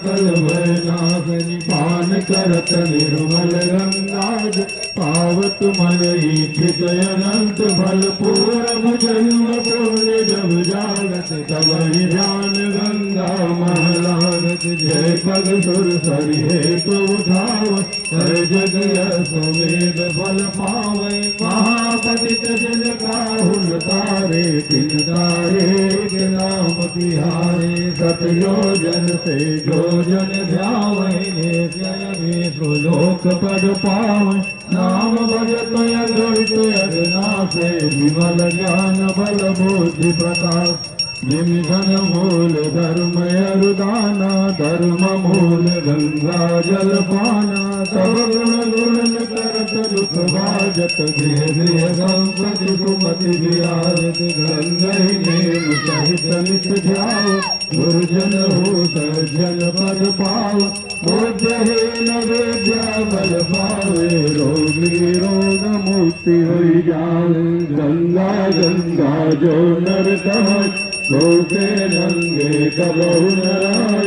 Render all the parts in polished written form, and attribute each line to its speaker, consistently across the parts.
Speaker 1: कलवनाशनि पान करत निर्मल गंगाज पावत मन ईक्षित अनंत फल पूरब जन्म पुण्य जब जागत तब ध्यान गंगा महलागत जय पग सुर सरि हेतु उठाव हर जग समेत फल पावे महापतित जन काहुल तारे तिन तारे के नाम तिहारे सतयोजन से जोजन ध्यावे लोक पद पावे नाम भजत अगणित अगनासे विमल ज्ञान बल बुद्धि प्रताप जिम धन मूल धर्म अरुदाना धर्म मूल गंगा जल पाना सब गुण गुण करत दुख भाजत गृह गृह संपत्ति सुमति विराजत गंगा नेम सहित नित ध्याव गुरुजन हो सज्जन पद पाव बुद्धहीन विद्या बल पावे रोगी रोग मुक्ति हुई जावे गंगा गंगा जो नर कहत लोके नंगे कबहु नराय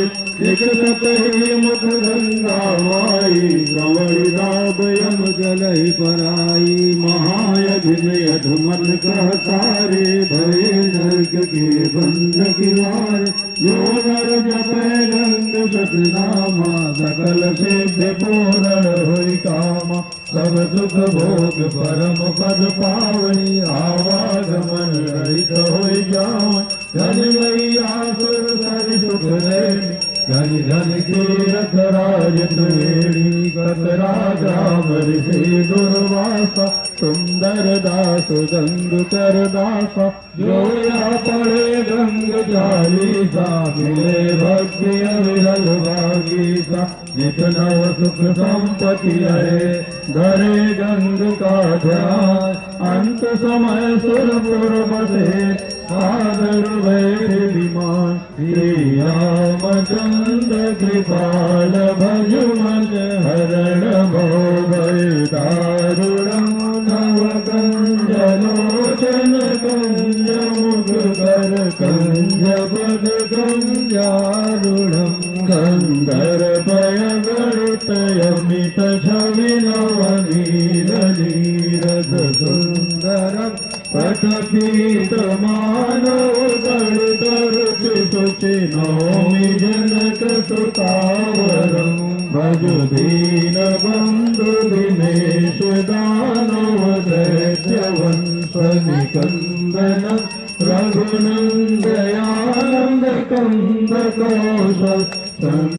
Speaker 1: एक सतही मुख गंगा माई श्रवण राब यम जलहि पराई महायज्ञ में अधमन कह तारे भय नरक के बंध किवार जो नर जपे गंग सतनामा सकल सिद्ध पूर्ण होई कामा सब सुख भोग परम पद पावई आवागमन रहित होई जावई धन मैया सुर सरि सुख रैनी धन धन तीरथ राज त्रिवेणी कत राजा ऋषि दुर्वासा सुंदर दास गंग कर दासा जोया पढ़े गंग चालीसा मिले भक्ति अविरल भागीसा नित नव सुख संपत्ति है धरे गंग का ध्यान अंत समय सुरपुर बसे सादर बैठे विमान श्री रामचंद्र कृपाल भज मन हरण भव दारुणम नव कंजलोचन कंज मुख कर कंज पद कंजारुणम गंधर्वय गणित यमित छवि नव नील नीरद सुंदरम पटपीत मानव गणित रुचि सुचि नौमि जनक सुतावरम भज दीन बंधु दिनेश दानव दैत्य वंश निकंदन रघुनंदयानंद कंद कौशल